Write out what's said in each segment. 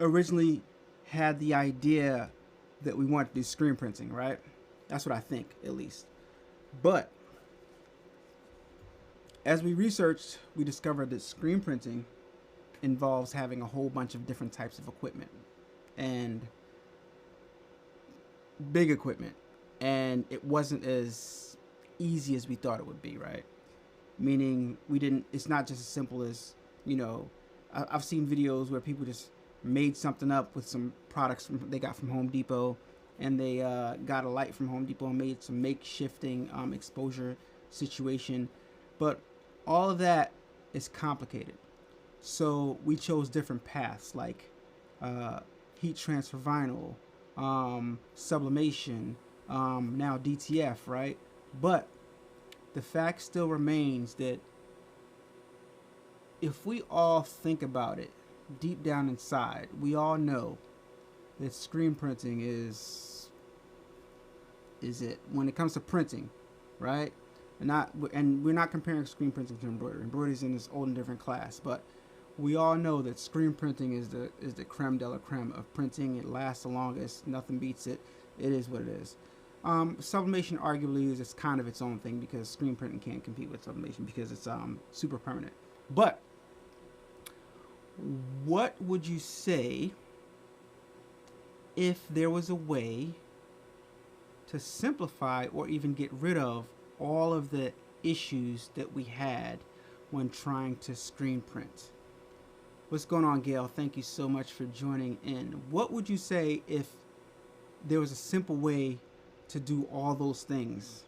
originally had the idea that we wanted to do screen printing, right? That's what I think, at least. But as we researched, we discovered that screen printing involves having a whole bunch of different types of equipment and big equipment. And it wasn't as easy as we thought it would be, right? Meaning it's not just as simple as, I've seen videos where people just made something up with some products they got from Home Depot, and they got a light from Home Depot and made some makeshifting exposure situation. But all of that is complicated. So we chose different paths, like heat transfer vinyl, sublimation, now DTF, right? But the fact still remains that if we all think about it deep down inside, we all know that screen printing is it when it comes to printing, right? And we're not comparing screen printing to embroidery. Embroidery is in this old and different class, but we all know that screen printing is the creme de la creme of printing. It lasts the longest. Nothing beats it. It is what it is. Sublimation arguably is just kind of its own thing, because screen printing can't compete with sublimation because it's super permanent. But what would you say if there was a way to simplify or even get rid of all of the issues that we had when trying to screen print? What's going on, Gail? Thank you so much for joining in. What would you say if there was a simple way to do all those things?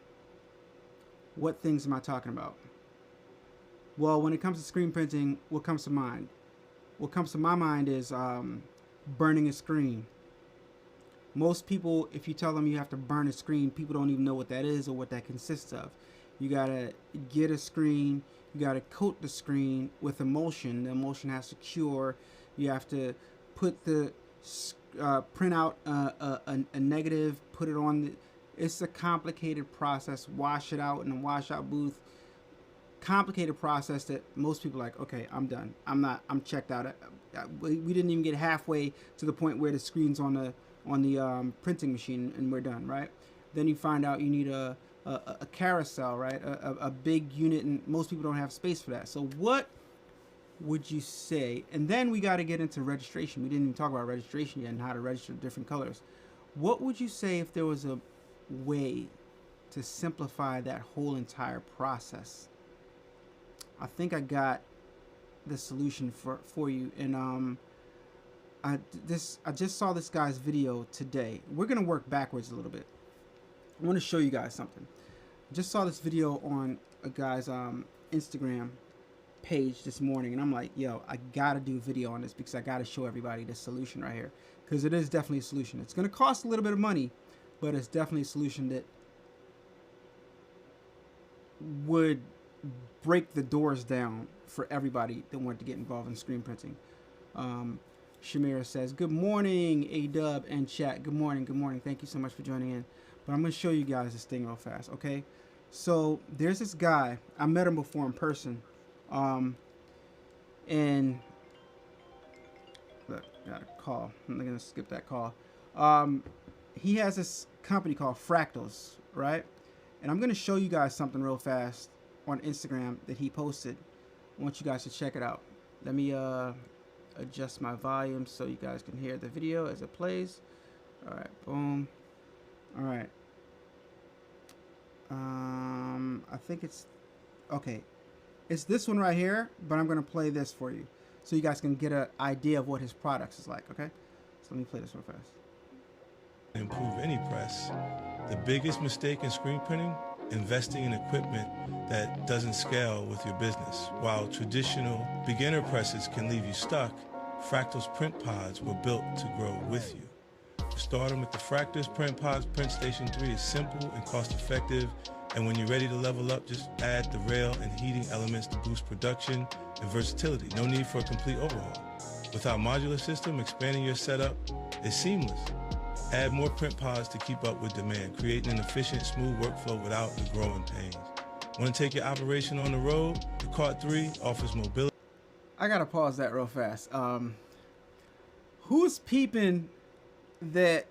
What things am I talking about? Well, when it comes to screen printing, what comes to mind? What comes to my mind is burning a screen. Most people, if you tell them you have to burn a screen, people don't even know what that is or what that consists of. You gotta get a screen, you gotta coat the screen with emulsion. The emulsion has to cure. You have to put the print out a negative, put it on the. It's a complicated process. Wash it out in a washout booth. Complicated process that most people are like, okay, I'm done. I'm checked out. We didn't even get halfway to the point where the screen's on the printing machine and we're done, right? Then you find out you need a carousel, right? A big unit, and most people don't have space for that. So what would you say? And then we got to get into registration. We didn't even talk about registration yet and how to register different colors. What would you say if there was a way to simplify that whole entire process? I think I got the solution for you. And I just saw this guy's video today. We're gonna work backwards a little bit. I want to show you guys something. I just saw this video on a guy's Instagram page this morning, and I'm like, yo, I gotta do a video on this because I gotta show everybody this solution right here, because it is definitely a solution. It's gonna cost a little bit of money, but it's definitely a solution that would break the doors down for everybody that wanted to get involved in screen printing. Shamira says, good morning, A-Dubb and chat. Good morning, good morning. Thank you so much for joining in. But I'm going to show you guys this thing real fast, okay? So there's this guy. I met him before in person. And look, got a call. I'm going to skip that call. He has this company called Fractals, right? And I'm going to show you guys something real fast on Instagram that he posted. I want you guys to check it out. Let me adjust my volume so you guys can hear the video as it plays. All right, boom. All right. I think it's okay. It's this one right here, but I'm gonna play this for you so you guys can get an idea of what his products is like. Okay, so let me play this real fast. Improve any press. The biggest mistake in screen printing: investing in equipment that doesn't scale with your business. While traditional beginner presses can leave you stuck, Fractal's print pods were built to grow with you. Starting with the Fractals Print Pods, Print Station 3 is simple and cost-effective, and when you're ready to level up, just add the rail and heating elements to boost production and versatility. No need for a complete overhaul. With our modular system, expanding your setup is seamless. Add more print pods to keep up with demand, creating an efficient, smooth workflow without the growing pains. Want to take your operation on the road? The Cart 3 offers mobility. I gotta pause that real fast. Who's peeping that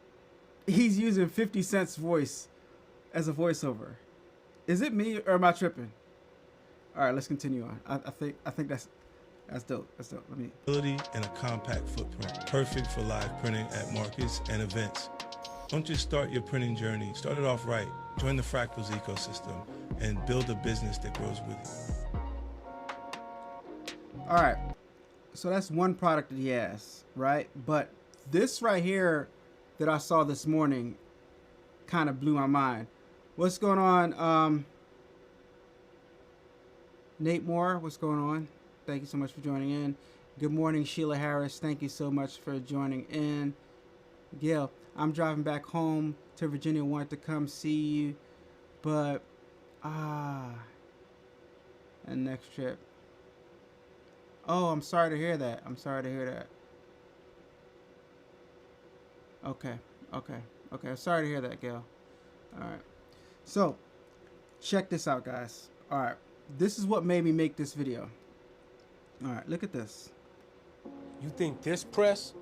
he's using 50 Cent's voice as a voiceover? Is it me or am I tripping? All right, let's continue on. I think that's dope. That's dope. Let me. Ability and a compact footprint, perfect for live printing at markets and events. Don't just start your printing journey. Start it off right. Join the Fractals ecosystem and build a business that grows with you. All right. So that's one product that he has, right? But this right here that I saw this morning kind of blew my mind. What's going on? Nate Moore, what's going on? Thank you so much for joining in. Good morning, Sheila Harris. Thank you so much for joining in. Gail, I'm driving back home to Virginia. Wanted to come see you, but and next trip. Oh, I'm sorry to hear that. I'm sorry to hear that. Okay. I'm sorry to hear that, Gail. All right. So, check this out, guys. All right. This is what made me make this video. All right, look at this. You think this press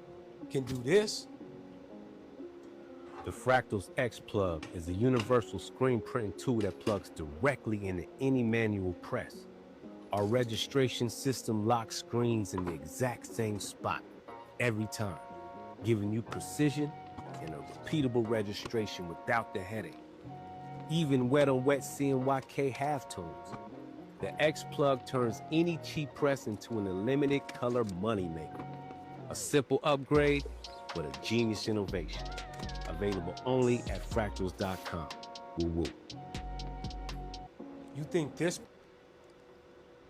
can do this? The Fractals X plug is a universal screen printing tool that plugs directly into any manual press. Our registration system locks screens in the exact same spot every time, giving you precision and a repeatable registration without the headache. Even wet on wet CMYK halftones. The X plug turns any cheap press into an unlimited color moneymaker. A simple upgrade, but a genius innovation. Available only at fractals.com. Woo woo. You think this?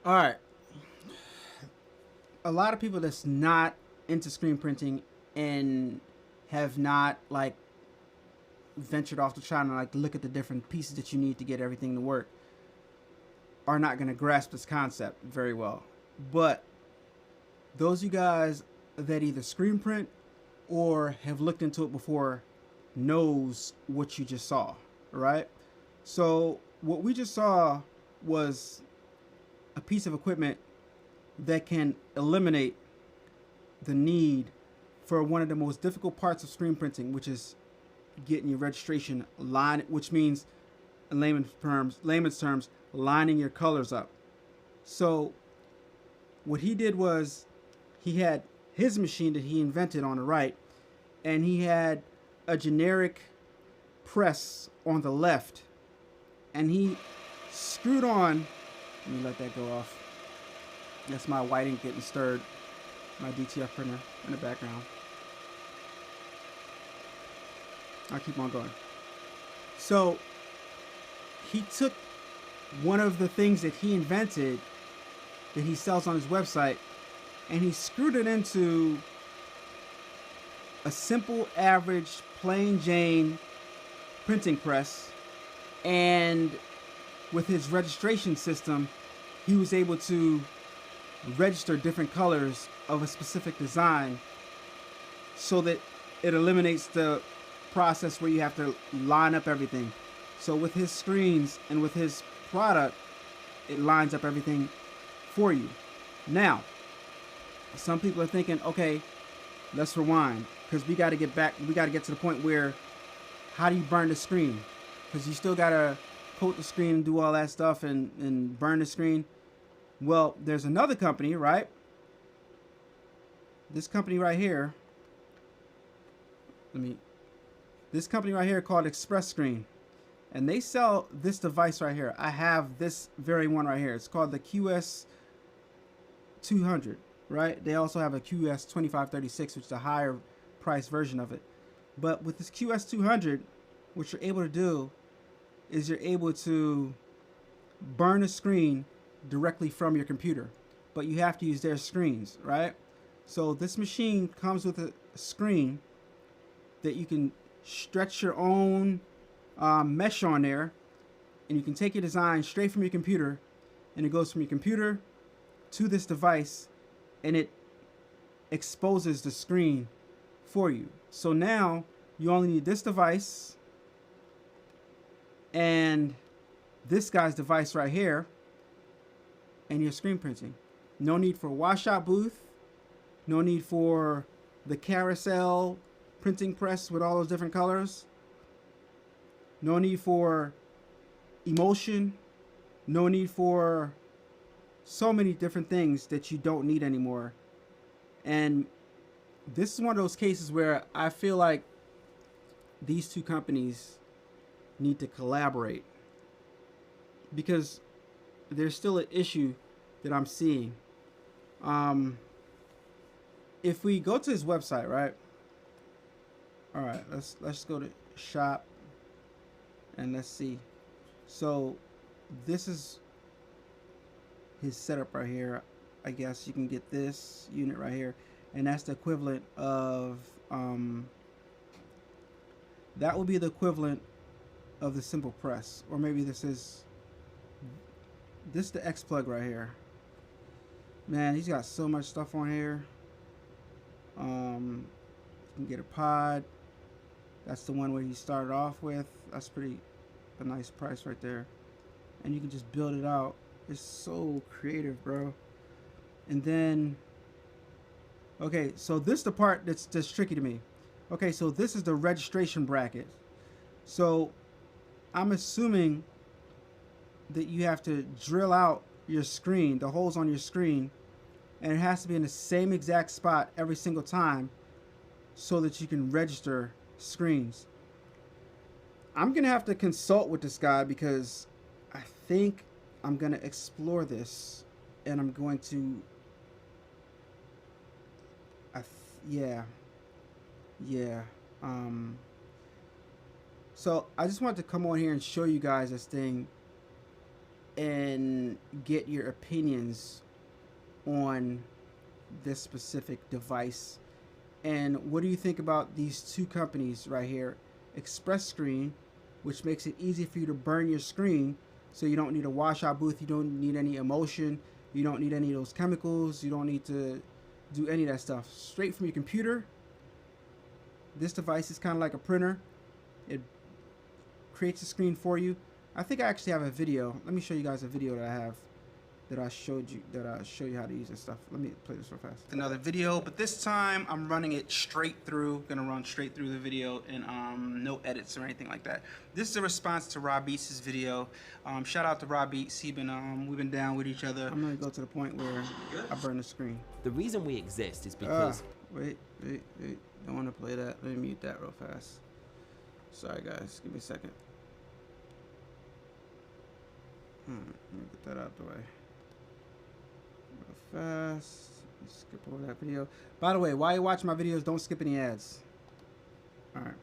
All right. A lot of people that's not into screen printing and have not like ventured off to try to like look at the different pieces that you need to get everything to work are not going to grasp this concept very well. But those of you guys that either screen print or have looked into it before knows what you just saw, right? So what we just saw was a piece of equipment that can eliminate the need for one of the most difficult parts of screen printing, which is getting your registration line, which means in layman's terms, lining your colors up. So what he did was he had his machine that he invented on the right, and he had a generic press on the left, and he screwed on, let me let that go off. That's my white ink getting stirred, my DTF printer in the background. I'll keep on going. So he took one of the things that he invented that he sells on his website, and he screwed it into a simple, average, plain Jane printing press. And with his registration system, he was able to register different colors of a specific design so that it eliminates the process where you have to line up everything. So with his screens and with his product, it lines up everything for you. Now, some people are thinking, okay, let's rewind, because we got to get to the point where, how do you burn the screen? Because you still got to coat the screen and do all that stuff and burn the screen. Well, there's another company, right? This company right here. This company right here called Express Screen. And they sell this device right here. I have this very one right here. It's called the QS200, right? They also have a QS2536, which is a higher price version of it. But with this QS200, what you're able to do is you're able to burn a screen directly from your computer. But you have to use their screens, right? So this machine comes with a screen that you can stretch your own mesh on there, and you can take your design straight from your computer, and it goes from your computer to this device, and it exposes the screen for you. So now you only need this device and this guy's device right here, and you're screen printing. No need for a washout booth, no need for the carousel printing press with all those different colors. No need for emulsion. No need for so many different things that you don't need anymore. And this is one of those cases where I feel like these two companies need to collaborate, because there's still an issue that I'm seeing. If we go to his website, right? All right, let's go to shop and let's see. So this is his setup right here. I guess you can get this unit right here, and that's the equivalent of that will be the equivalent of the simple press, or maybe this is the X plug right here. Man, he's got so much stuff on here. You can get a pod. That's the one where he started off with. That's a nice price right there. And you can just build it out. It's so creative, bro. And then, okay, so this is the part that's tricky to me. Okay, so this is the registration bracket. So I'm assuming that you have to drill out your screen, the holes on your screen, and it has to be in the same exact spot every single time so that you can register screens. I'm gonna have to consult with this guy, because I think I'm gonna explore this, and I'm going to so I just wanted to come on here and show you guys this thing and get your opinions on this specific device. And what do you think about these two companies right here? Express Screen, which makes it easy for you to burn your screen, so you don't need a washout booth, you don't need any emulsion, you don't need any of those chemicals, you don't need to do any of that stuff. Straight from your computer. This device is kind of like a printer. It creates a screen for you. I think I actually have a video. Let me show you guys a video that I have that I showed you, that I show you how to use this stuff. Let me play this real fast. Another video, but this time I'm running it straight through. Gonna run straight through the video, and no edits or anything like that. This is a response to Rob Beats' video. Shout out to Rob Beats. We've been down with each other. I'm gonna go to the point where I burn the screen. The reason we exist is because wait. Don't want to play that. Let me mute that real fast. Sorry guys, give me a second. Let me get that out the way. Real fast. Skip over that video. By the way, while you watch my videos, don't skip any ads. Alright.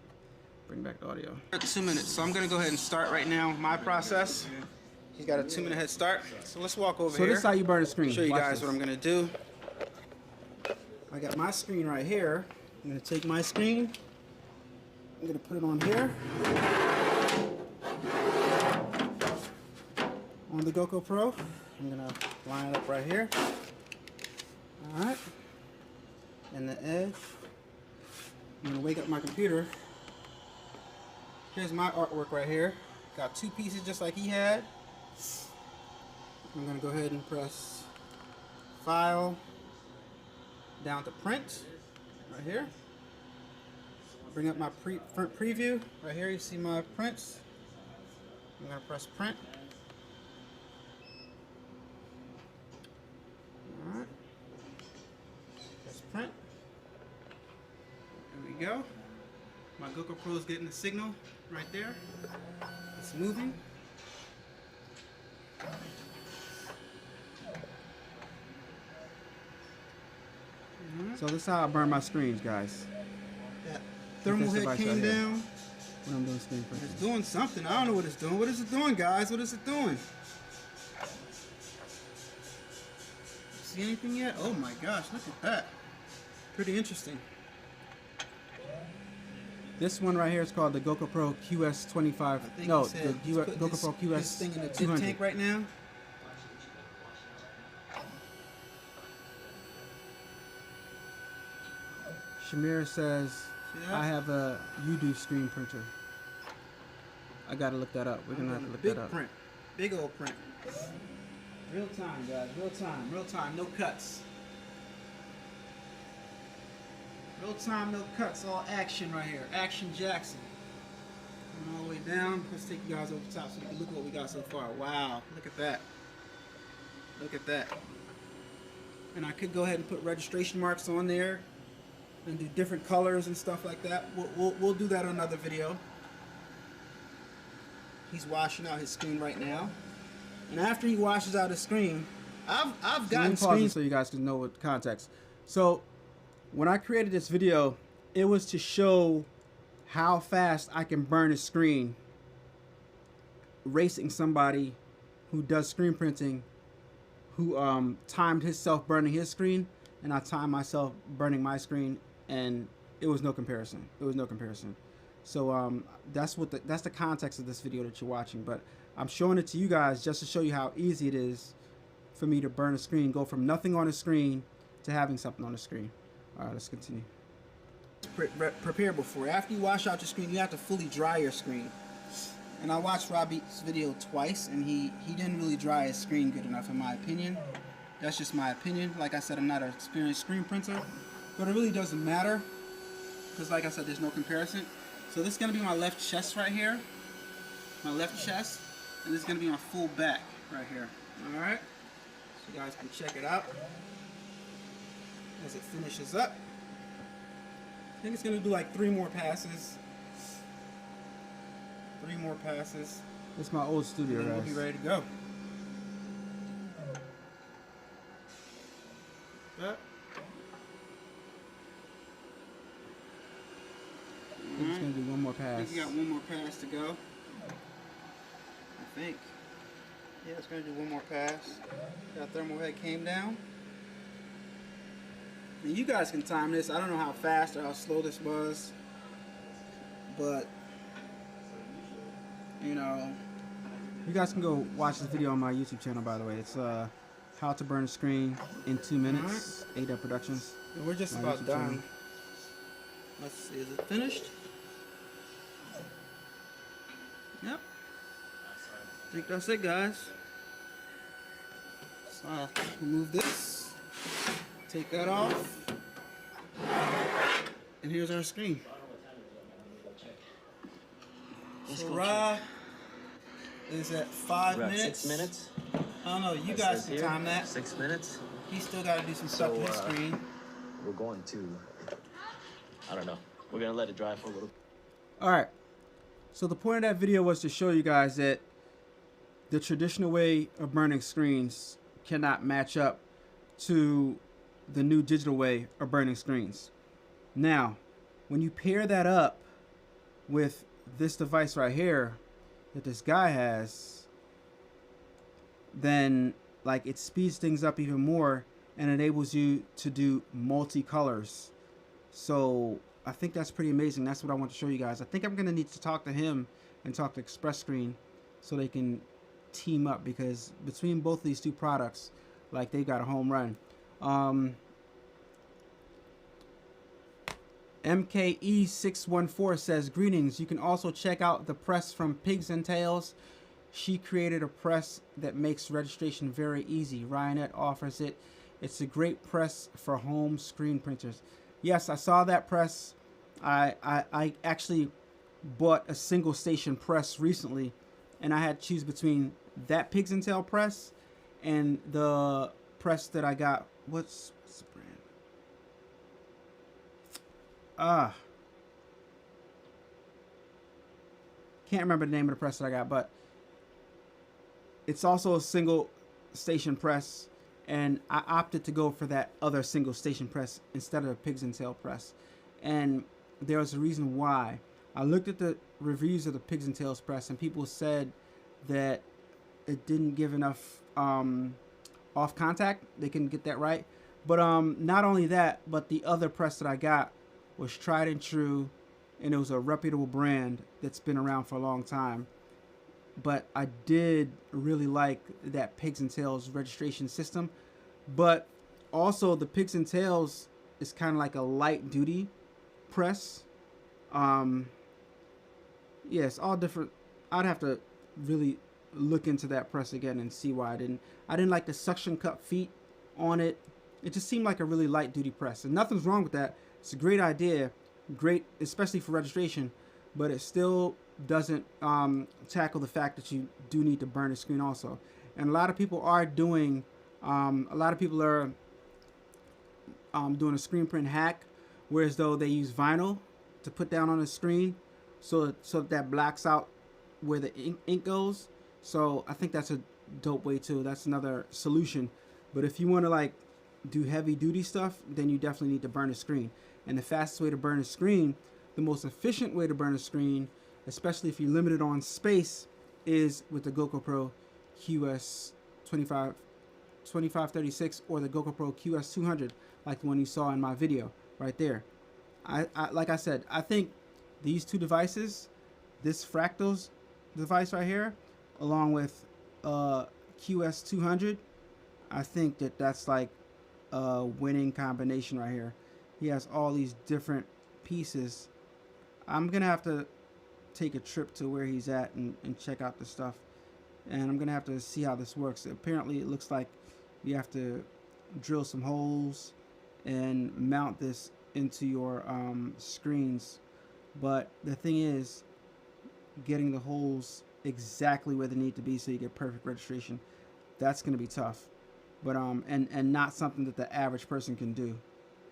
Bring back the audio. 2 minutes, so I'm gonna go ahead and start right now my process. He's got a 2-minute head start. So let's walk over here. So this is how you burn a screen. Show you guys what I'm gonna do. I got my screen right here. I'm gonna take my screen. I'm gonna put it on here. On the GoPro Pro. I'm gonna line it up right here. Alright. And the edge. I'm gonna wake up my computer. Here's my artwork right here. Got 2 pieces just like he had. I'm gonna go ahead and press File, down to Print, right here. Bring up my front preview. Right here you see my prints. I'm gonna press Print. Alright. Press Print. There we go. My GoPro Pro is getting the signal right there. It's moving. So this is how I burn my screens, guys. That thermal head came down. When I'm doing screen printing. It's doing something. I don't know what it's doing. What is it doing, guys? What is it doing? See anything yet? Oh my gosh, look at that. Pretty interesting. This one right here is called the GoPro Pro QS25. No, the GoPro Pro QS this thing in the 200. Tank right now. Shamir says, I have a A-Dubb screen printer. I gotta look that up. We're gonna have to look that up. Big print. Big old print. Real time, guys. Real time. Real time. No cuts. No time, no cuts, all action right here. Action Jackson. And all the way down. Let's take you guys over the top so you can look at what we got so far. Wow, look at that. Look at that. And I could go ahead and put registration marks on there and do different colors and stuff like that. We'll do that on another video. He's washing out his screen right now. And after he washes out his screen, I've gotten screens so you guys can know what context. So when I created this video, it was to show how fast I can burn a screen racing somebody who does screen printing, who timed himself burning his screen, and I timed myself burning my screen, and it was no comparison. It was no comparison. So that's the context of this video that you're watching. But I'm showing it to you guys just to show you how easy it is for me to burn a screen, go from nothing on the screen to having something on the screen. All right, let's continue. Prepare before. After you wash out your screen, you have to fully dry your screen. And I watched Robbie's video twice, and he didn't really dry his screen good enough, in my opinion. That's just my opinion. Like I said, I'm not an experienced screen printer, but it really doesn't matter, because like I said, there's no comparison. So this is going to be my left chest right here, my left chest, and this is going to be my full back right here. All right, so you guys can check it out as it finishes up. I think it's going to do like 3 more passes. 3 more passes. This is my old studio, guys. We'll be ready to go. Yep. I'm just going to do 1 more pass. I think you got 1 more pass to go. I think. Yeah, it's going to do 1 more pass. That thermal head came down. And you guys can time this. I don't know how fast or how slow this was, but you know, you guys can go watch this video on my YouTube channel, by the way. It's how to burn a screen in 2 minutes. A-Dubb Productions. And we're just about done. Channel. Let's see, is it finished? Yep. I think that's it, guys. So I'll remove this. Take that off. And here's our screen. So Ra is at 5 minutes. 6 minutes. I don't know, you guys can time that. 6 minutes. He's still got to do some stuff to his screen. We're going to, I don't know. We're going to let it dry for a little. Alright. So the point of that video was to show you guys that the traditional way of burning screens cannot match up to the new digital way of burning screens. Now, when you pair that up with this device right here that this guy has, then like it speeds things up even more and enables you to do multi-colors. So I think that's pretty amazing. That's what I want to show you guys. I think I'm gonna need to talk to him and talk to Express Screen so they can team up, because between both of these 2 products, like, they got a home run. MKE614 says, greetings. You can also check out the press from Pigs and Tails. She created a press that makes registration very easy. Ryanette offers it. It's a great press for home screen printers. Yes, I saw that press. I actually bought a single station press recently, and I had to choose between that Pigs and Tail press and the press that I got. What's the brand? Can't remember the name of the press that I got, but it's also a single station press, and I opted to go for that other single station press instead of the Pigs and Tail press. And there was a reason why. I looked at the reviews of the Pigs and Tails press, and people said that it didn't give enough off contact. They couldn't get that right. But not only that, but the other press that I got was tried and true, and it was a reputable brand that's been around for a long time. But I did really like that Pigs and Tails registration system. But also the Pigs and Tails is kind of like a light duty press. Yeah, it's all different. I'd have to really look into that press again and see why I didn't like the suction cup feet on it. It just seemed like a really light duty press, and nothing's wrong with that. It's a great idea, great, especially for registration, but it still doesn't tackle the fact that you do need to burn the screen also. And a lot of people are doing, a lot of people are doing a screen print hack, whereas though they use vinyl to put down on the screen, so that blacks out where the ink goes. So I think that's a dope way too. That's another solution. But if you want to like do heavy duty stuff, then you definitely need to burn a screen. And the fastest way to burn a screen, the most efficient way to burn a screen, especially if you're limited on space, is with the GoPro QS 2536 or the GoPro QS 200, like the one you saw in my video right there. I like I said, I think these two devices, this Fractals device right here, along with QS 200, I think that's like a winning combination right here. He has all these different pieces. I'm gonna have to take a trip to where he's at and check out the stuff, and I'm gonna have to see how this works. Apparently it looks like you have to drill some holes and mount this into your screens, but the thing is getting the holes exactly where they need to be so you get perfect registration, that's going to be tough, but and not something that the average person can do.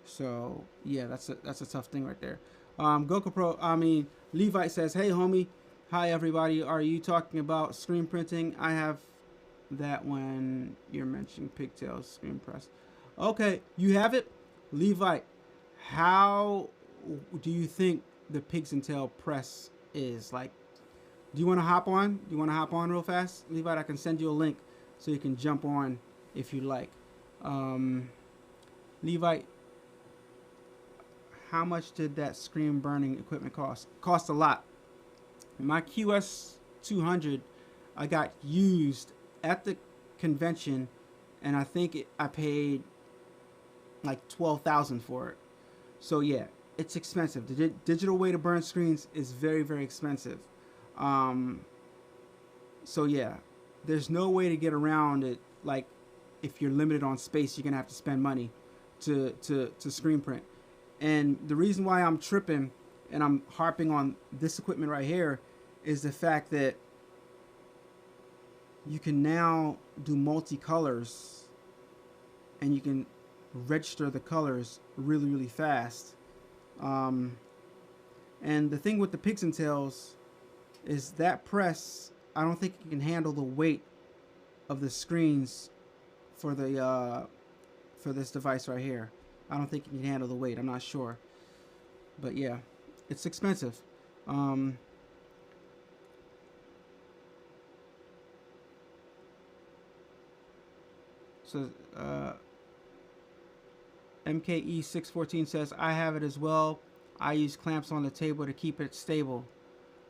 So yeah, that's a tough thing right there. Levite says, hey homie, hi everybody, are you talking about screen printing? I have that when you're mentioning pigtails screen press. Okay, you have it, Levite. How do you think the pigs and tail press is? Like, do you want to hop on? Do you want to hop on real fast, Levite? I can send you a link so you can jump on if you like. Levite, how much did that screen burning equipment cost? Cost a lot. My QS 200, I got used at the convention, and I think I paid like $12,000 for it. So yeah, it's expensive. The digital way to burn screens is very, very expensive. So yeah, there's no way to get around it. Like, if you're limited on space, you're gonna have to spend money to screen print. And the reason why I'm tripping and I'm harping on this equipment right here is the fact that you can now do multicolors and you can register the colors really, really fast. And the thing with the pigs and tails is that press, I don't think it can handle the weight of the screens for the for this device right here. I don't think it can handle the weight. I'm not sure, but yeah, it's expensive. So MKE614 says, I have it as well. I use clamps on the table to keep it stable.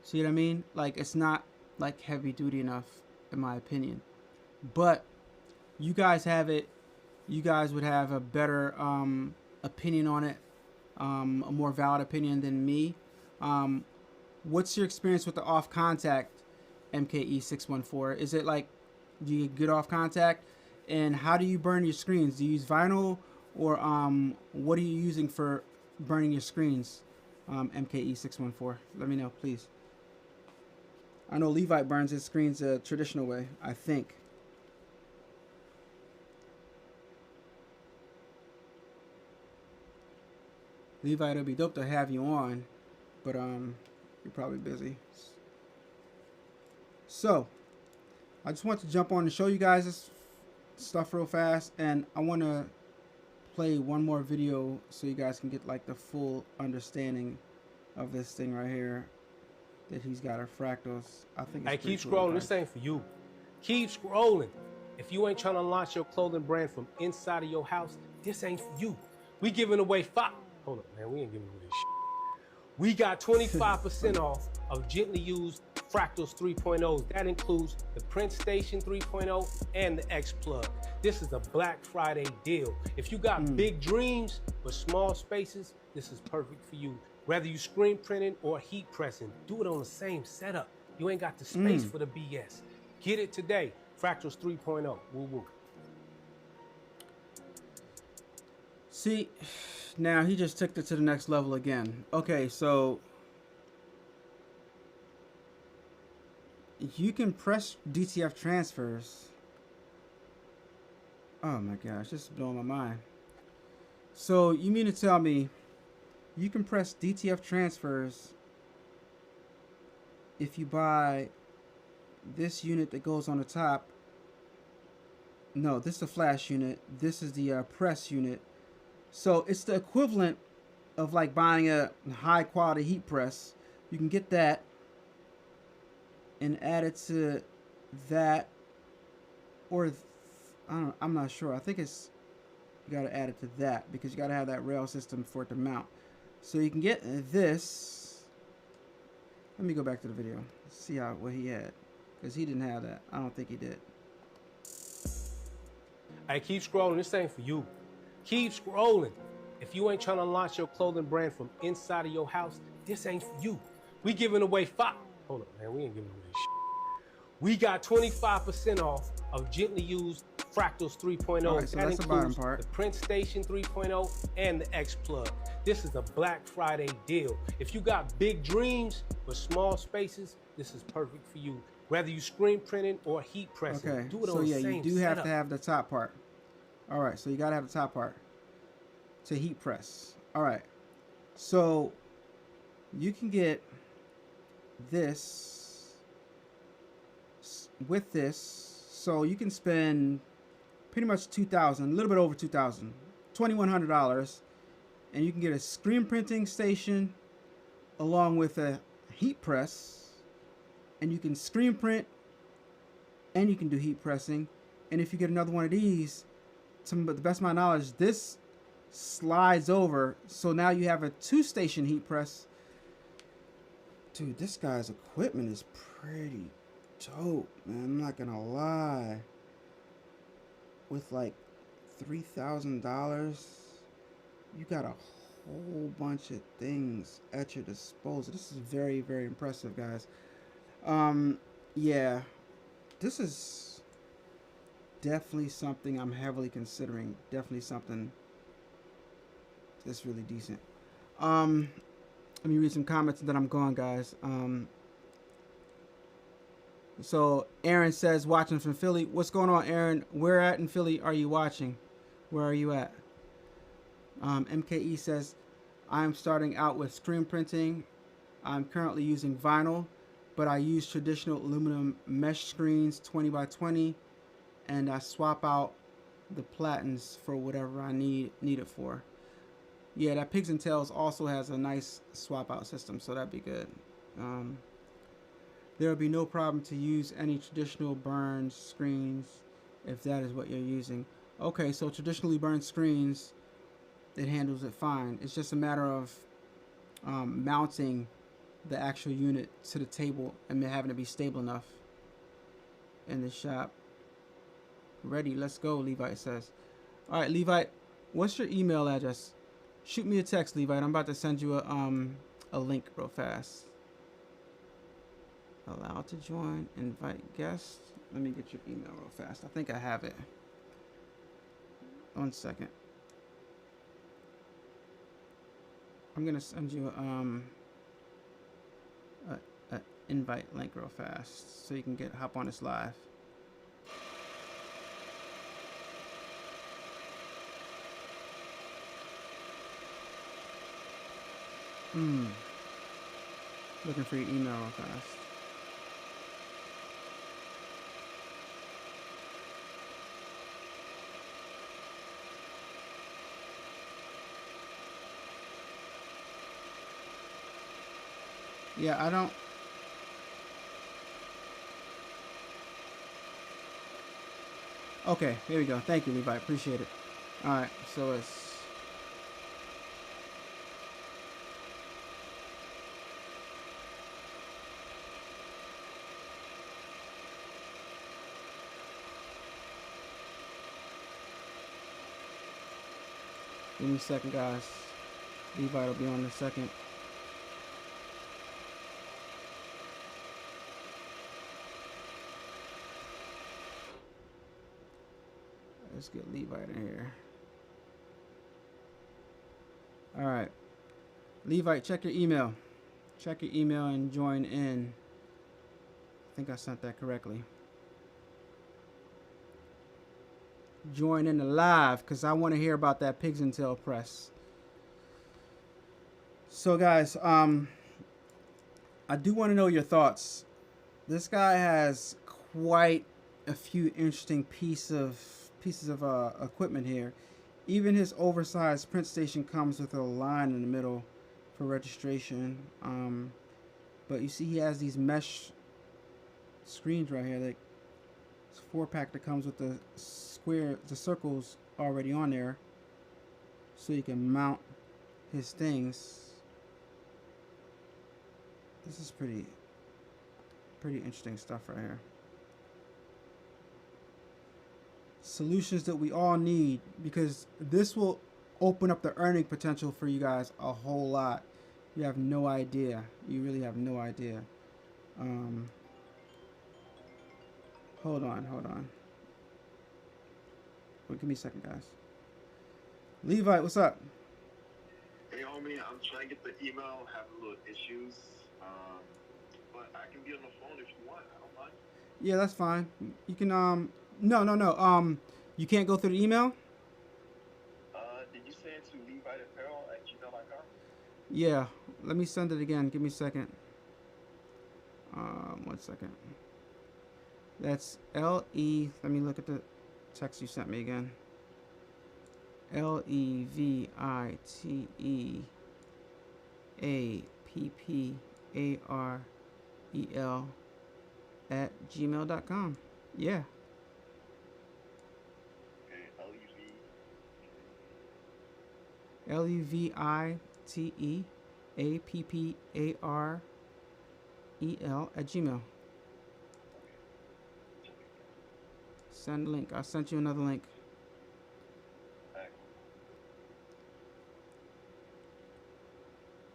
See what I mean? Like, it's not like heavy duty enough in my opinion, but you guys have it. You guys would have a better opinion on it, a more valid opinion than me. What's your experience with the off contact MKE614? Is it like, do you get off contact? And how do you burn your screens? Do you use vinyl, or what are you using for burning your screens? MKE614. Let me know, please. I know Levite burns his screens a traditional way, I think. Levite, it'll be dope to have you on, but you're probably busy. So I just want to jump on and show you guys this stuff real fast, and I want to play one more video so you guys can get like the full understanding of this thing right here that he's got our fractals. I think it's hey, keep cool, scrolling. guys. This ain't for you. Keep scrolling. If you ain't trying to launch your clothing brand from inside of your house, this ain't for you. We giving away Hold up, man. We ain't giving away shit. We got 25% off of gently used Fractals 3.0s. That includes the Print Station 3.0 and the X Plug. This is a Black Friday deal. If you got big dreams but small spaces, this is perfect for you. Whether you screen printing or heat pressing, do it on the same setup. You ain't got the space for the BS. Get it today. Fractals 3.0. Woo woo. See, Now he just took it to the next level again. Okay, so you can press DTF transfers. Oh my gosh, this is blowing my mind. So you mean to tell me you can press DTF transfers if you buy this unit that goes on the top? No, this is the flash unit. This is the press unit. So it's the equivalent of like buying a high quality heat press. You can get that and add it to that, or I'm not sure. I think it's, you got to add it to that because you got to have that rail system for it to mount. So you can get this. Let me go back to the video. See what he had, because he didn't have that. I don't think he did. Hey, keep scrolling. This ain't for you. Keep scrolling. If you ain't trying to launch your clothing brand from inside of your house, this ain't for you. We giving away Hold on, man. We ain't giving away shit. We got 25% off of gently used Fractals 3.0. All right, so that that's the bottom includes part. the Print Station 3.0 and the X Plug. This is a Black Friday deal. If you got big dreams but small spaces, this is perfect for you. Whether you screen printing or heat pressing, Okay, do it so on yeah, the same you do have setup. to have the top part. All right, so you got to have the top part to heat press. All right, so you can get this with this, so you can spend pretty much $2,000, a little bit over $2,000, $2,100, and you can get a screen printing station along with a heat press, and you can screen print and you can do heat pressing. And if you get another one of these, to the best of my knowledge, this slides over, so now you have a 2-station heat press. Dude, this guy's equipment is pretty dope, man. I'm not gonna lie. With like $3,000, you got a whole bunch of things at your disposal. This is very, very impressive, guys. Yeah, this is definitely something I'm heavily considering. Definitely something that's really decent. Let me read some comments and then I'm going, guys. So Aaron says, watching from Philly. What's going on, Aaron? Where at in Philly are you watching? Where are you at? MKE says, I'm starting out with screen printing. I'm currently using vinyl, but I use traditional aluminum mesh screens, 20 by 20, and I swap out the platens for whatever I need it for. Yeah, that Pigs and Tails also has a nice swap out system, so that'd be good. There will be no problem to use any traditional burned screens if that is what you're using. Okay, so traditionally burned screens, it handles it fine. It's just a matter of mounting the actual unit to the table and having to be stable enough in the shop. Ready, let's go, Levite says. All right, Levite, what's your email address? Shoot me a text, Levite. I'm about to send you a link real fast. Allow to join, invite guests. Let me get your email real fast. I think I have it. 1 second. I'm gonna send you a invite link real fast so you can hop on this live. Looking for your email real fast. Yeah, I don't. Okay, here we go. Thank you, Levi. Appreciate it. All right, so it's. Give me a second, guys. Levi will be on in a second. Let's get Levi in here. All right. Levite, check your email. Check your email and join in. I think I sent that correctly. Join in the live because I want to hear about that pigs and tail press. So guys, I do want to know your thoughts. This guy has quite a few interesting pieces of equipment here. Even his oversized print station comes with a line in the middle for registration. But you see he has these mesh screens right here. Like it's a 4-pack that comes with the circles already on there, so you can mount his things. This is pretty interesting stuff right here. Solutions that we all need, because this will open up the earning potential for you guys a whole lot. You have no idea. You really have no idea. Hold on. Wait, give me a second, guys. Levite, what's up? Hey, homie, I'm trying to get the email, having little issues. But I can be on the phone if you want. I don't mind. Yeah, that's fine. You can, no. You can't go through the email? Did you send it to leviteapparel@gmail.com? Yeah, let me send it again. Give me a second. 1 second. That's L-E, let me look at the text you sent me again. LEVITEAPPAREL @gmail.com. Yeah. Okay, LEVITEAPPAREL @gmail. Send link. I sent you another link.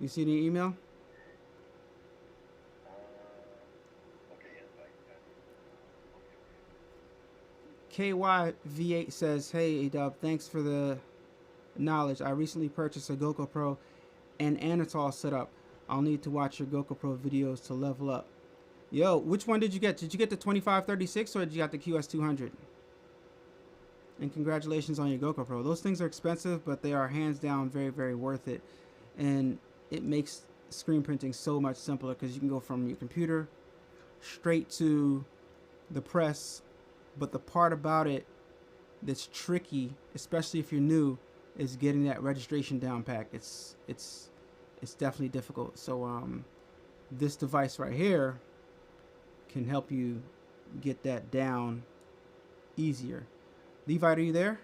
You see the email? KYV8 says, hey, A-Dubb, thanks for the knowledge. I recently purchased a Goku Pro and Anatol setup. I'll need to watch your Goku Pro videos to level up. Yo, which one did you get? Did you get the 2536 or did you get the QS200? And congratulations on your Goku Pro. Those things are expensive, but they are hands down very, very worth it. And it makes screen printing so much simpler because you can go from your computer straight to the press. But the part about it that's tricky, especially if you're new, is getting that registration down pack. It's definitely difficult. So this device right here can help you get that down easier. Levite, are you there?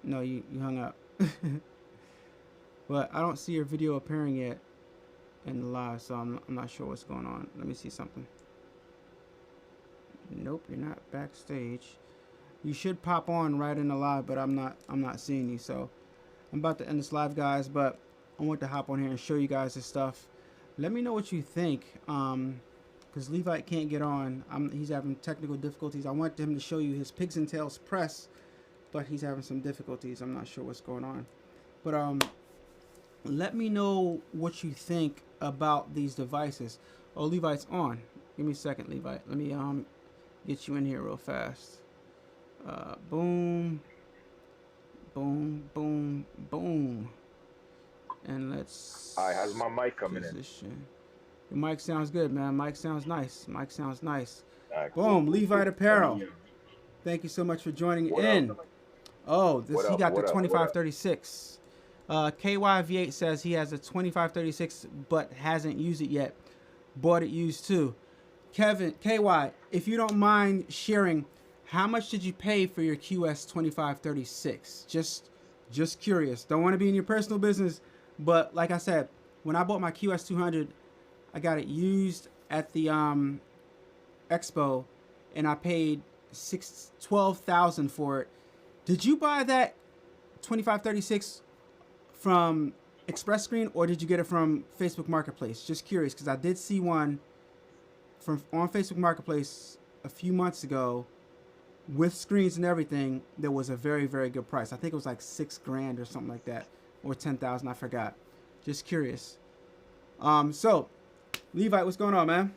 No, you hung up. But I don't see your video appearing yet in the live, so I'm not sure what's going on. Let me see something. Nope, you're not backstage. You should pop on right in the live, but I'm not seeing you. So I'm about to end this live, guys, but I want to hop on here and show you guys this stuff. Let me know what you think, because Levite can't get on. He's having technical difficulties. I want him to show you his pigs and tails press, but he's having some difficulties. I'm not sure what's going on. But let me know what you think about these devices. Oh, Levite's on. Give me a second, Levite. Let me get you in here real fast. Boom. Boom, boom, boom. And let's... All right, how's my mic coming position. Your mic sounds good, man. Mic sounds nice. Mic sounds nice. Right, boom, cool. Levite Apparel. Thank you so much for joining in. Oh, this he got the 2536. KYV8 says he has a 2536 but hasn't used it yet. Bought it used too. Kevin, KY, if you don't mind sharing, how much did you pay for your QS 2536? Just curious. Don't want to be in your personal business, but like I said, when I bought my QS 200, I got it used at the expo, and I paid $12,000 for it. Did you buy that 2536 from Express Screen, or did you get it from Facebook Marketplace? Just curious, because I did see one on Facebook Marketplace a few months ago with screens and everything, there was a very, very good price. I think it was like $6,000 or something like that, or 10,000. I forgot. Just curious. So, Levi, what's going on, man?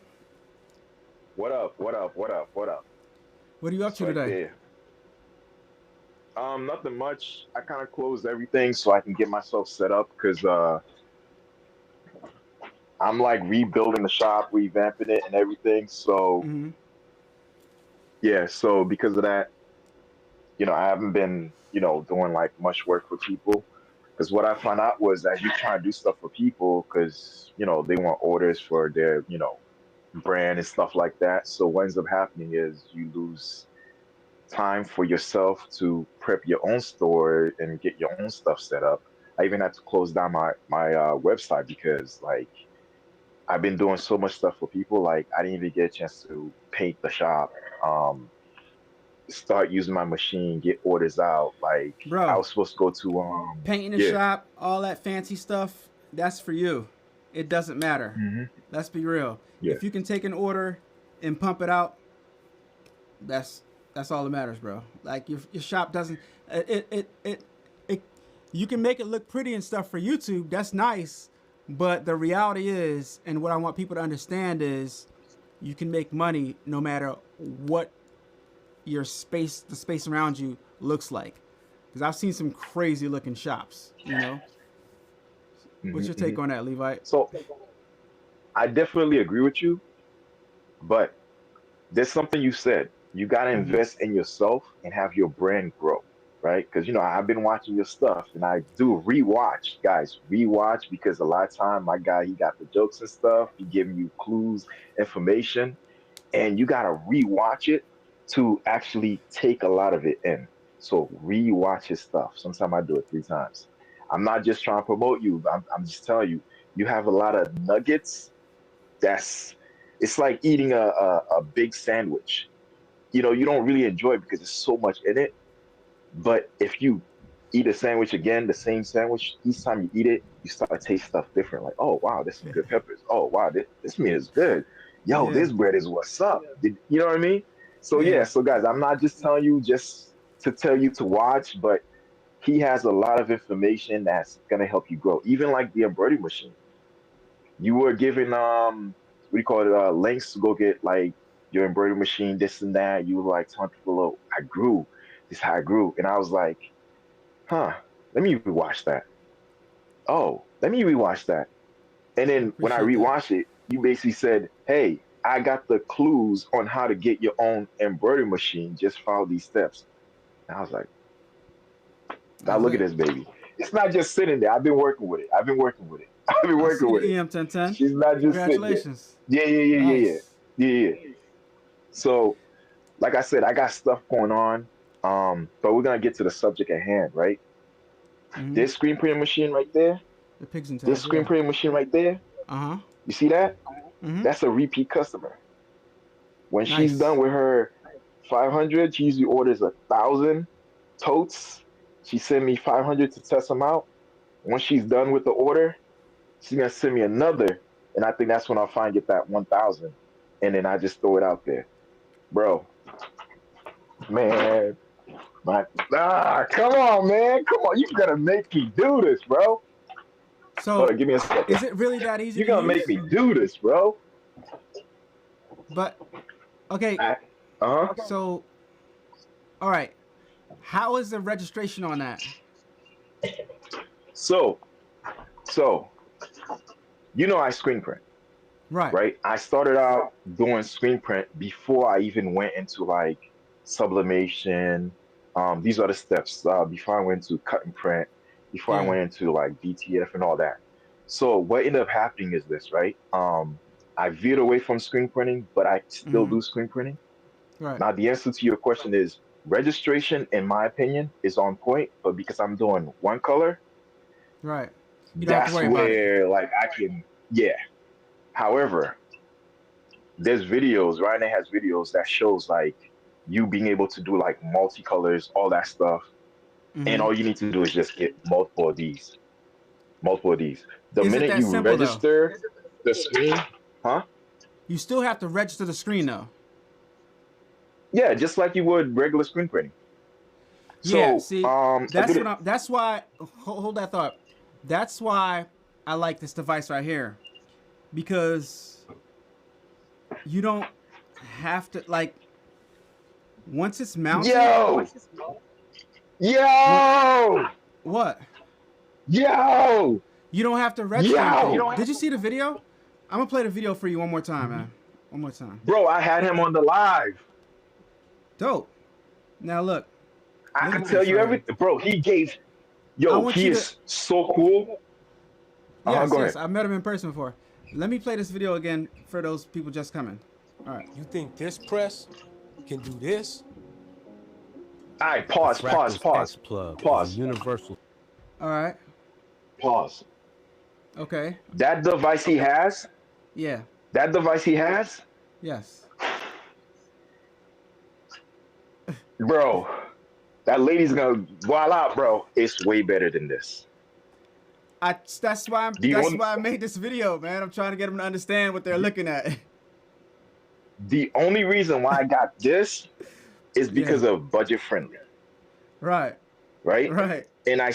What up? What up? What up? What up? What are you up It's to right today? there. Nothing much. I kind of closed everything so I can get myself set up because I'm like rebuilding the shop, revamping it, and everything. So Mm-hmm. yeah, so because of that, I haven't been, doing like much work for people. Because what I found out was that you try to do stuff for people because they want orders for their brand and stuff like that. So what ends up happening is you lose time for yourself to prep your own store and get your own stuff set up. I even had to close down my website because like I've been doing so much stuff for people. Like I didn't even get a chance to paint the shop, um, start using my machine, get orders out. Like I Bro, was supposed to go to painting the yeah. shop, all that fancy stuff, that's for you. It doesn't matter. Hmm. Let's be real. Yeah. If you can take an order and pump it out, that's that's all that matters, bro. Like your shop doesn't it you can make it look pretty and stuff for YouTube. That's nice, but the reality is, and what I want people to understand is, you can make money no matter what the space around you looks like. Because I've seen some crazy looking shops. What's Hmm. your Hmm. take on that, Levi? So I definitely agree with you, but there's something you said. You got to Mm-hmm. invest in yourself and have your brand grow, right? Because I've been watching your stuff, and I do rewatch, guys, rewatch because a lot of time my guy he got the jokes and stuff. He giving you clues, information, and you got to rewatch it to actually take a lot of it in. So rewatch his stuff. Sometimes I do it 3 times. I'm not just trying to promote you. I'm just telling you, you have a lot of nuggets. That's it's like eating a big sandwich. You don't really enjoy it because there's so much in it. But if you eat a sandwich again, the same sandwich, each time you eat it, you start to taste stuff different. Like, oh wow, there's some good peppers. Oh wow, this meat is good. Yo, Yeah, this bread is what's up. You know what I mean? So yeah, yeah. so guys, I'm not just telling you just to tell you to watch, but he has a lot of information that's gonna help you grow. Even like the embroidery machine. You were given what do you call it, links to go get like your embroidery machine, this and that. You were like telling people, oh, I grew. This is how I grew. And I was like, huh, let me rewatch that. Oh, let me rewatch that. And I then when I appreciate that. rewatched it, you basically said, hey, I got the clues on how to get your own embroidery machine. Just follow these steps. And I was like, now That's look at it. this baby. It's not just sitting there. I've been working with it. I've been working with it. I've been I working see with the it. EM1010. She's not just sitting there. Congratulations. Yeah, yeah, yeah, yeah, yeah. Nice. Yeah, yeah. Yeah. So, like I said, I got stuff going on. But we're gonna get to the subject at hand, right? Mm-hmm. This screen printing machine right there, The pigs and this tails, screen yeah. printing machine right there, Uh huh. you see that? Mm-hmm. That's a repeat customer. When she's Nice. done with her 500, she usually orders 1,000 totes. She send me 500 to test them out. Once she's done with the order, she's gonna send me another, and I think that's when I'll finally get that 1,000, and then I just throw it out there, bro. Man, my come on, man, come on, you gotta make me do this, bro. Hold So, on, give me a second. is it really that easy You're to gonna make use? me do this, bro. But okay, I, uh-huh. so all right. How is the registration on that? So, so I screen print, Right. right? I started out doing screen print before I even went into like sublimation. These are the steps before I went to cut and print, before I Yeah. went into like DTF and all that. So what ended up happening is this, right? I veered away from screen printing, but I still Mm-hmm. do screen printing. Right. Now the answer to your question is registration, in my opinion, is on point, but because I'm doing one color, Right. You don't have to that's worry about it. where like I can, yeah. However, there's videos, Ryan has videos that shows like you being able to do like multicolors, all that stuff. And Mm-hmm. all you need to do is just get multiple of these, multiple of these. The Is it minute that you simple though? register the screen, huh? You still have to register the screen though. Yeah, just like you would regular screen printing. Yeah, So, see, I that's did what it. I'm. That's why. Hold that thought. That's why I like this device right here, because you don't have to like once it's mounted. Yo, What? yo, What? yo, You don't have to register anything. yo, Did you see the video? I'm gonna play the video for you one more time, man. One more time. bro! I had him on the live. Dope. Now look. I Look can at tell this you right here. everything, bro. He gave. I Yo, want he you to. is so cool. Yes, Go yes. ahead. I met him in person before. Let me play this video again for those people just coming. All right. You think this press can do this? All right, The pause, pause, Fractals X pause, plug is a pause, universal. All right. pause. Okay. That device he has, Yeah. that device he has, Yes. bro. That lady's gonna voila, bro. It's way better than this. That's why The that's only, why I made this video, man. I'm trying to get them to understand what they're looking at. the only reason why I got this is Yeah. because of budget friendly, Right. right? Right. And I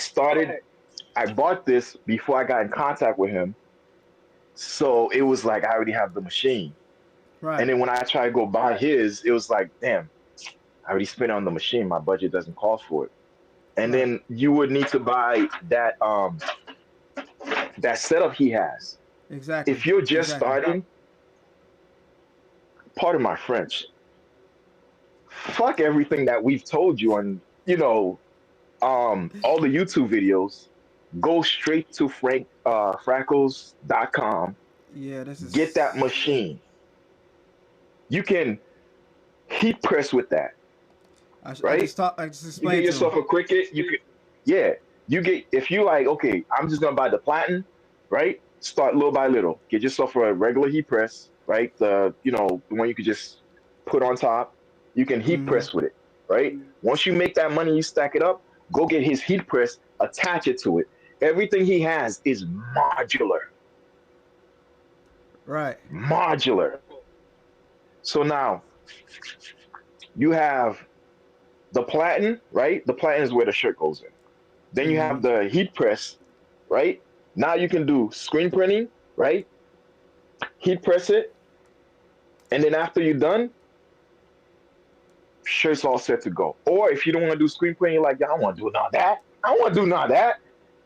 bought this before I got in contact with him. So it was like I already have the machine. Right. And then when I tried to go buy his, it was like, damn, I already spent it on the machine. My budget doesn't call for it. And Right. then you would need to buy that setup he has. Exactly. If you're just Exactly. starting, pardon my French, fuck everything that we've told you on, all the YouTube videos. Go straight to frackles.com. Yeah, this is. Get that machine. You can heat press with that, I right? just You explained get to yourself them. a Cricut. You could, yeah. You get if you like. Okay, I'm just gonna buy the platen, right? Start little by little. Get yourself a regular heat press, right? The one you could just put on top. You can heat Mm-hmm. press with it, right? Once you make that money, you stack it up. Go get his heat press, attach it to it. Everything he has is modular. Right. Modular. So now you have the platen, right? The platen is where the shirt goes in. Then you Mm-hmm. have the heat press, right? Now you can do screen printing, right? Heat press it, and then after you're done, shirt's all set to go. Or if you don't want to do screen printing, you're like, yeah, I don't want to do none of that. I don't want to do none of that.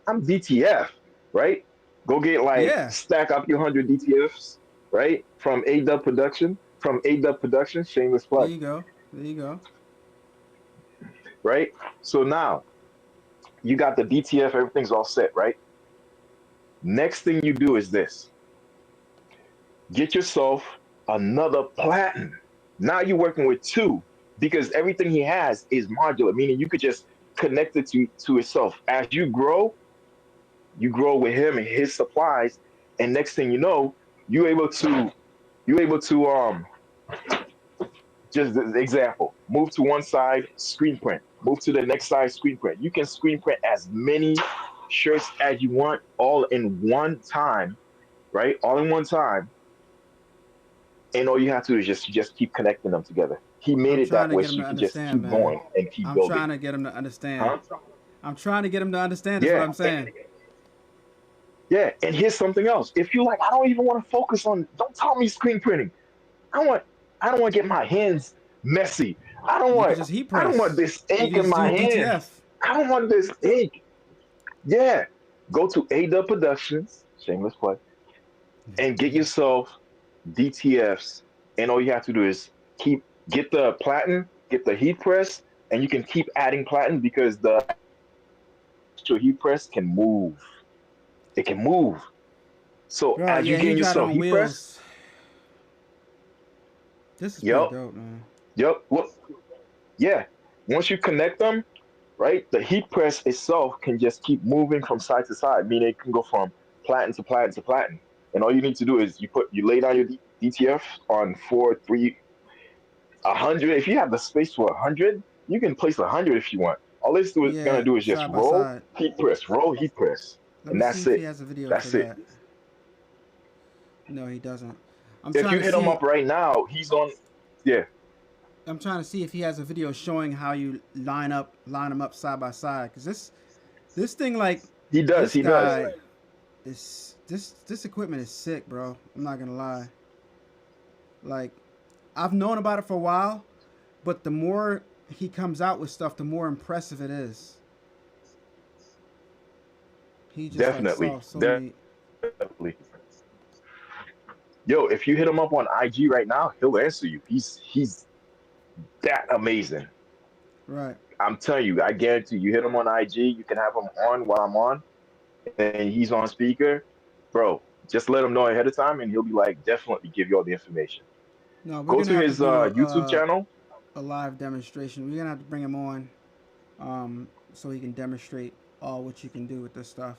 I'm DTF, right? Go get Yeah. stack up your 100 DTFs, right? From A-Dubb Production, shameless There plug, you go. There you go. right? So now you got the DTF, everything's all set, right? Next thing you do is this. Get yourself another platen. Now you're working with two because everything he has is modular, meaning you could just connect it to itself. As you grow with him and his supplies, and next thing you know, you're able to just the example, move to one side, screen print, move to the next side, screen print. You can screen print as many shirts as you want all in one time, right? All in one time. And all you have to do is just keep connecting them together. He made I'm it trying that to way get so them you to can just understand, keep man. going and keep I'm building. trying to get them to understand. Huh? I'm trying to get them to understand. That's what Yeah. I'm saying. Yeah. And here's something else. If you like, I don't even want to focus on, don't tell me screen printing. I don't want to get my hands messy. You can just heat I don't press. want this You ink can in just do my hand. DTF. I don't want this ink. Yeah. Go to A-Dubb Productions, shameless plug, and get yourself DTFs. And all you have to do is get the platen, get the heat press, and you can keep adding platen because the actual heat press can move. It can move. So Right, as you yeah, he getting got it yourself on heat press, wheels. This is pretty yep, dope, man. yep. Well, yeah. Once you connect them, right, the heat press itself can just keep moving from side to side, meaning it can go from platen to platen to platen. And all you need to do is you lay down your DTF on 4, 3, 100. If you have the space for 100, you can place 100 if you want. All it's gonna Yeah, do is just side by roll, side. heat press, roll, heat press, Let and me see that's if he it. has a video for That's it. that. No, he doesn't. I'm If trying you to hit him see. up right now, he's on. Yeah. I'm trying to see if he has a video showing how you line them up side by side. Because this thing, like, He does. this He does. guy is this equipment is sick, bro. I'm not gonna lie. Like, I've known about it for a while, but the more he comes out with stuff, the more impressive it is. He just like Definitely. saw so many. Definitely. Yo, if you hit him up on IG right now, he'll answer you. He's that amazing. Right. I'm telling you, I guarantee you hit him on IG, you can have him on while I'm on, and he's on speaker. Bro, just let him know ahead of time and he'll be like, definitely give you all the information. No, we're Go gonna to have to his do YouTube channel. a live demonstration. We're gonna have to bring him on, so he can demonstrate all what you can do with this stuff.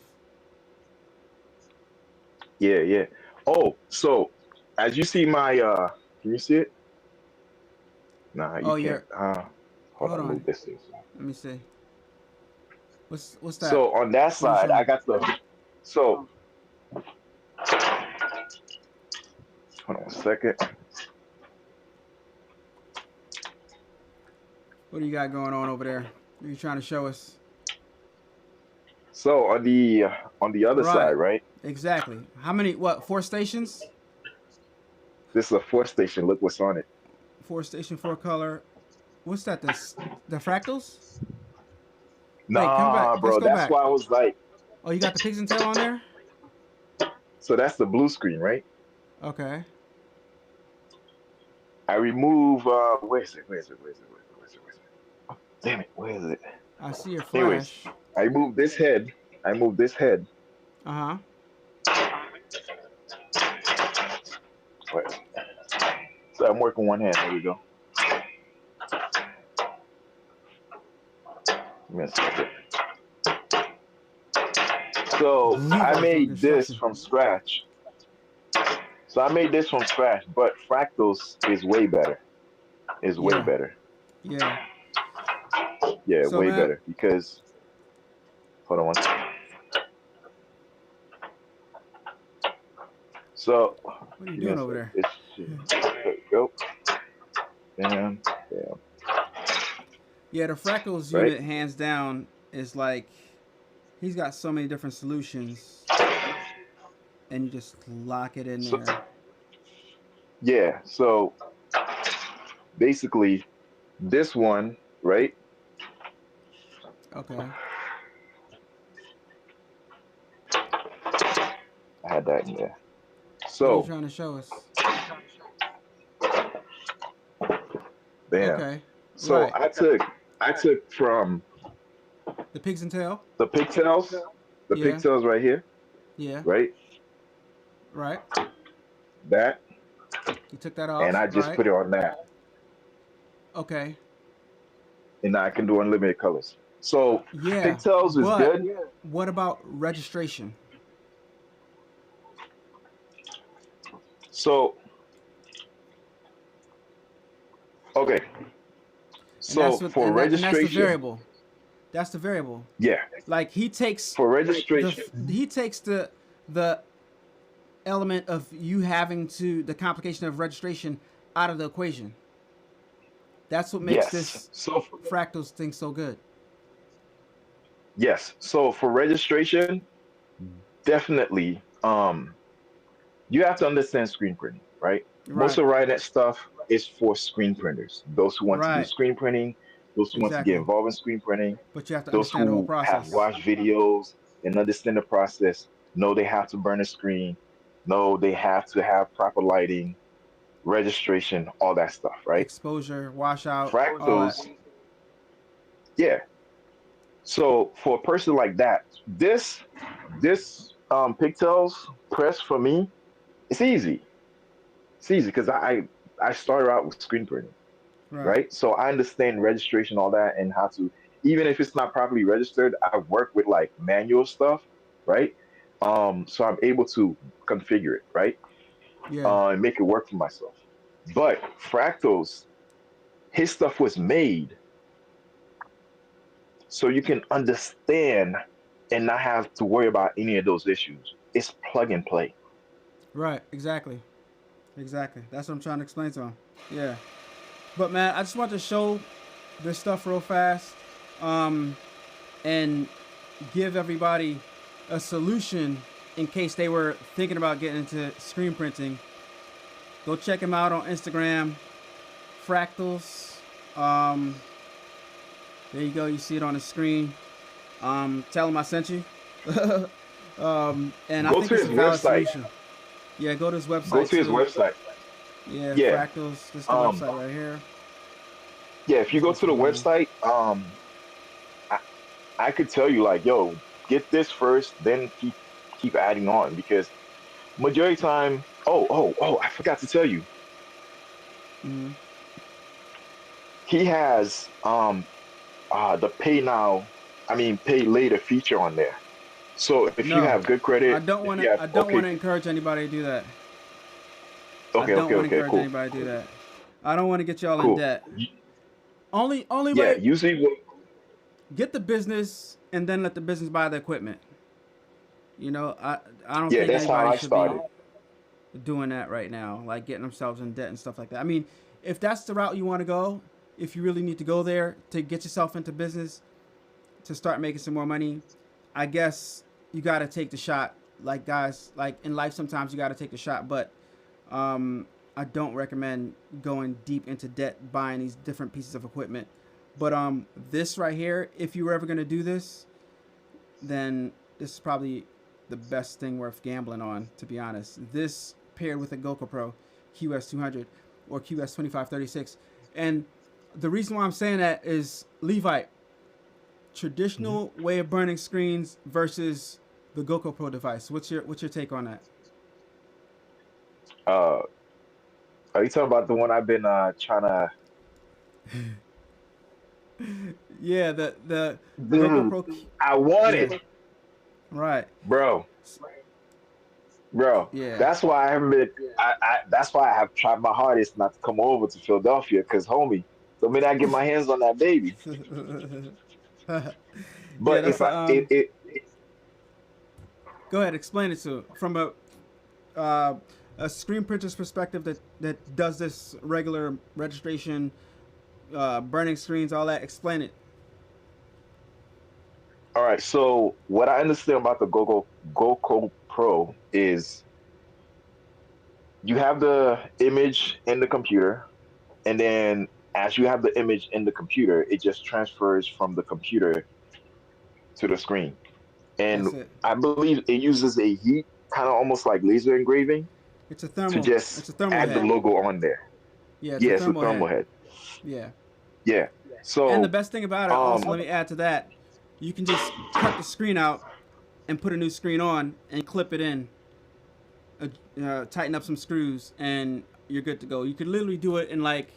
Yeah, yeah. Oh, so as you see my can you see it? Nah, you Oh, can't. you're. Hold Hold on, on. move this thing. Let me see. What's that? So on that What are you side, I showing? got the so hold on a second. What do you got going on over there? What are you trying to show us? So on the other side, Right. right? Exactly. How many? What? 4 stations? This is a four station. Look what's on it. 4 station, 4 color. What's that? The fractals? Wait, come back. Nah, Let's bro. go That's back. why I was like, Oh, you got the pigs and tail on there? so that's the blue screen, right? Okay. I remove where is it? Where is it? Where is it? Where is it? Where is it? Where is it? Oh, damn it, where is it? I see your Anyways, flash. I move this head. I move this head. Uh huh. Wait. So I'm working one hand. There we go. Give me a second. So Leave I on from made this construction. from scratch. So I made this from scratch, but Fractals is way better. Is way Yeah. better. Yeah. Yeah, So, way man, better because hold on one second. So what are you give me a doing over second. there? It's there we go. Bam, bam. Yeah, the fractals Right? unit, hands down, is like he's got so many different solutions, and you just lock it in So there. yeah, so basically this one, right? Okay. I had that in there. What are you So trying to show us? bam. Okay. So Right. I took from The pigs and tail. the pigtails, Yeah. right here, Yeah. right? Right. That, You took that and off. I just Right. put it on that. Okay. And now I can do unlimited colors. So Yeah. pigtails is But good. what about registration? So okay. And that's So what for and that's the registration, variable. That's the variable. yeah. Like For registration, he takes the element of you having to the complication of registration out of the equation. That's what makes yes. this So fractals thing so good. yes. So for registration, definitely you have to understand screen printing, right? Most Right. of Writing stuff is for screen printers. Those who want to do Right. screen printing, those who want to get Exactly. involved in screen printing, But you have to those understand the whole who have process. watched videos and understand the process, know they have to burn a screen, know they have to have proper lighting, registration, all that stuff, right? Exposure, washout, all that. Fractals, yeah. So for a person like that, this pigtails press for me, it's easy. It's easy because I started out with screen printing, Right. right? So I understand registration, all that, and how to even if it's not properly registered, I work with like manual stuff, right? So I'm able to configure it, right? Yeah. And make it work for myself. But Fractals, his stuff was made so you can understand and not have to worry about any of those issues. It's plug and play. Right. Exactly. Exactly. That's what I'm trying to explain to him. Yeah. But man, I just want to show this stuff real fast, and give everybody a solution in case they were thinking about getting into screen printing. Go check him out on Instagram, Fractals. There you go. You see it on the screen. Tell him I sent you. And I Go think to it's his a valid website. solution. Yeah, go to his website. Go to his too. website. Yeah, Yeah. Fractals. This is the website right here. Yeah, if you go to the website, I, I could tell you like, yo, get this first, then keep adding on because majority of the time. Oh, I forgot to tell you. Hmm. He has the pay now, I mean pay later feature on there. So if you No, have good I credit, don't if want you to. have I don't okay, want to encourage anybody to do that. I okay, don't okay, want to okay, encourage cool, anybody to do that. I don't want to get y'all in cool. debt. Only Yeah, way, usually get the business and then let the business buy the equipment. You know, I don't yeah, think that's how anybody I should be started. doing that right now, like getting themselves in debt and stuff like that. I mean, if that's the route you want to go, if you really need to go there to get yourself into business to start making some more money, I guess you got to take the shot. Like guys, like in life, sometimes you got to take the shot, but um, I don't recommend going deep into debt buying these different pieces of equipment. But this right here, if you were ever gonna do this, then this is probably the best thing worth gambling on. To be honest, this paired with a GoPro QS200 or QS2536, and the reason why I'm saying that is Levite traditional way of burning screens versus the GoPro device. What's your take on that? Uh, are you talking about the one I've been trying to? Yeah, the Dude, GoPro. I want Yeah, it, right. bro, bro. Yeah. That's why I haven't been. That's why I have tried my hardest not to come over to Philadelphia, because homie, the minute I get my hands on that baby. Yeah, But that's if a I it Go ahead, explain it to from uh, a screen printer's perspective that does this regular registration, burning screens, all that. Explain it. all right. So what I understand about the GoCo Pro is you have the image in the computer, and then as you have the image in the computer, it just transfers from the computer to the screen. And That's it. I believe it uses a heat, kind of almost like laser engraving, It's a to thermal. just It's a thermal add the head. logo on there. Yeah, it's a Yeah, it's a thermal thermal head. head. Yeah. Yeah. And the So, best thing about it, also, um, let me add to that, you can just cut the screen out and put a new screen on and clip it in, tighten up some screws, and you're good to go. You could literally do it in like,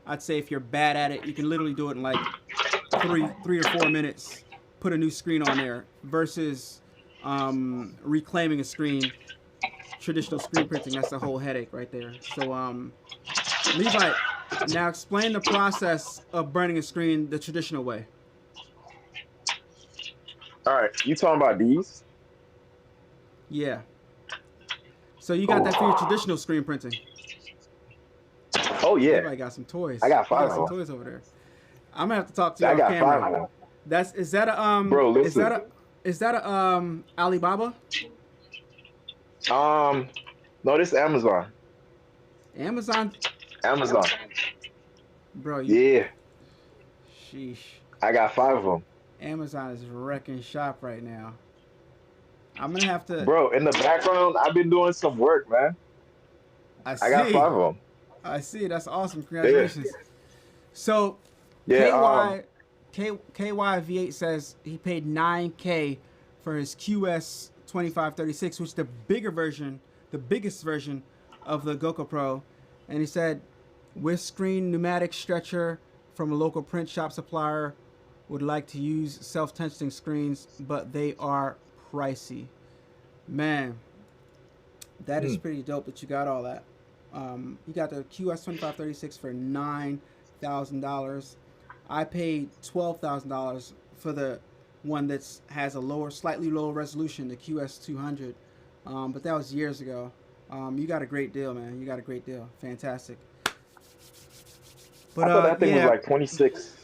I'd say if you're bad at it, you can literally do it in like three or 4 minutes. Put a new screen on there versus reclaiming a screen. Traditional screen printing, that's the whole headache right there. So, Levi, now explain the process of burning a screen the traditional way. all right, you talking about these? Yeah. So you got that for your Oh, traditional screen printing. oh yeah. Levi got some I toys. got He got five some of them. toys over there. I'm gonna have to talk to you I off got five camera. of them, That's bro. is that Listen, a Alibaba? um, no, this is Amazon. Amazon? Amazon. Bro, you Yeah, sheesh. I got five of them, Amazon is wrecking shop right now. I'm gonna have to. bro. In the background, I've been doing some work, man. I I got see. five of them. I see. That's awesome. Yeah, Congratulations. So, yeah. KYV8 says he paid 9K for his QS2536, which is the bigger version, the biggest version of the Goku Pro, and he said with screen pneumatic stretcher from a local print shop supplier, would like to use self-tensioning screens, but they are pricey. Man, that is Hmm. pretty dope that you got all that. You got the QS2536 for $9,000. I paid $12,000 for the one that has a slightly lower resolution, the QS200. But that was years ago. You got a great deal, man. You got a great deal. Fantastic. But I thought that thing was yeah, like 26.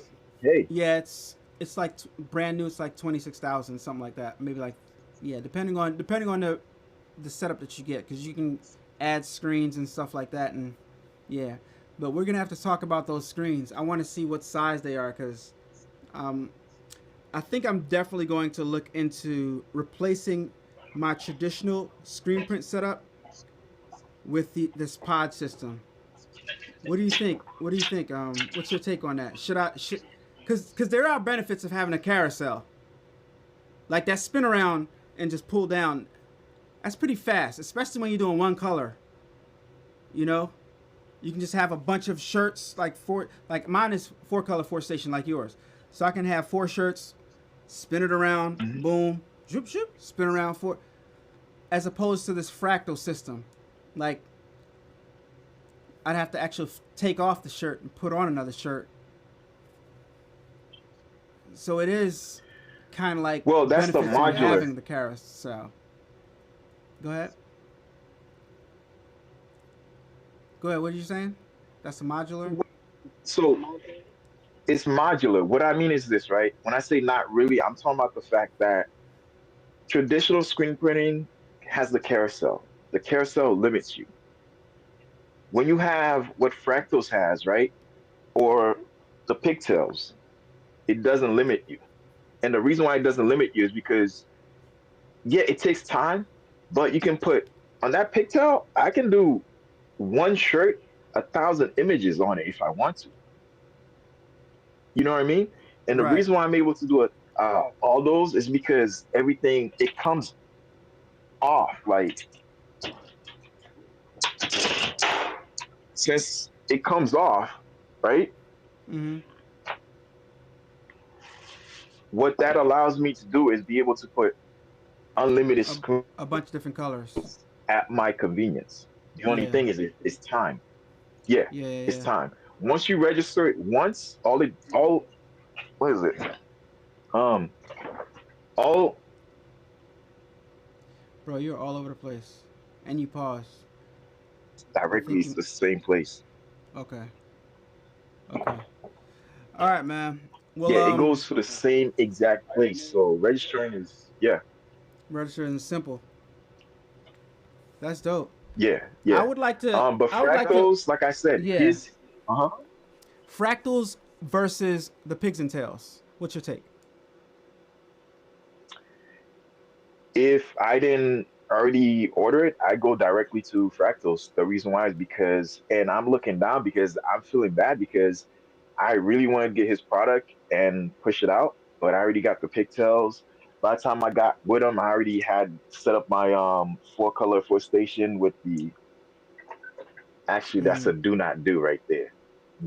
Hey, yeah, it's like brand new. It's like 26,000, something like that. Maybe like, yeah, depending on the setup that you get, because you can add screens and stuff like that, and yeah. But we're gonna have to talk about those screens. I want to see what size they are, because um, I think I'm definitely going to look into replacing my traditional screen print setup with this pod system. What do you think? What do you think? What's your take on that? Because there are benefits of having a carousel, like that spin around and just pull down. That's pretty fast, especially when you're doing one color. You know, you can just have a bunch of shirts, like mine is 4 color 4 station like yours, so I can have 4 shirts, spin it around, mhm. boom, zoop zoop, spin around four, as opposed to this fractal system, like I'd have to actually take off the shirt and put on another shirt. So it is kind of like Well, that's the benefits in modular. having the carousel. Go ahead. Go ahead. What are you saying? That's the modular. So it's modular. What I mean is this, right? When I say not really, I'm talking about the fact that traditional screen printing has the carousel. The carousel limits you. When you have what Fractals has, right? Or the pigtails, it doesn't limit you. And the reason why it doesn't limit you is because, yeah, it takes time, but you can put on that pigtail, I can do one shirt, 1,000 images on it if I want to. You know what I mean? And the Right. reason why I'm able to do it, all those is because everything it comes off. Like since it comes off, right? Mm-hmm. What that allows me to do is be able to put unlimited A, screens a bunch of different colors. at my convenience. The only Yeah. thing is it's time. Yeah, Yeah. Yeah. it's Yeah. time. Once you register it once, all what is it? Um, all Bro, you're all over the place, and you pause. I directly think is you. the same place. Okay. Okay. All right, man. Well, Yeah, it goes to the same exact place. So registering is yeah, register and simple. That's dope. yeah, I yeah. would like to. But I would like to. fractals, like I said, Yeah. his uh-huh. Fractals versus the pigs and tails. What's your take? If I didn't already order it, I go directly to fractals. The reason why is because, and I'm looking down because I'm feeling bad because I really wanted to get his product and push it out, but I already got the pigtails. By the time I got with him, I already had set up my 4 color 4 station with the actually that's Mm-hmm. a do not do right there.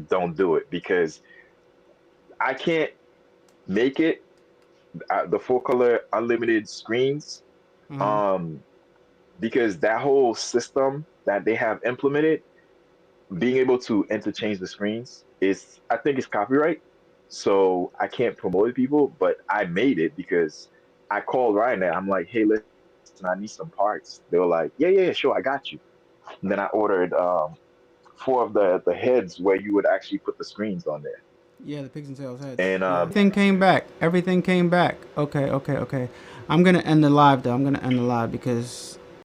Don't do it because I can't make it the 4 color unlimited screens Uh-huh. um because that whole system that they have implemented, being able to interchange the screens is I think it's copyright. So I can't promote it people, but I made it because I called Ryan and I'm like, hey, listen, I need some parts. They were like, yeah, yeah, yeah, sure, I got you. And then I ordered 4 of the heads where you would actually put the screens on there. Yeah, the pigs and tails heads. And Yeah. Everything came back. Everything came back. Okay. Okay. Okay. I'm gonna end the live though. I'm gonna end the live because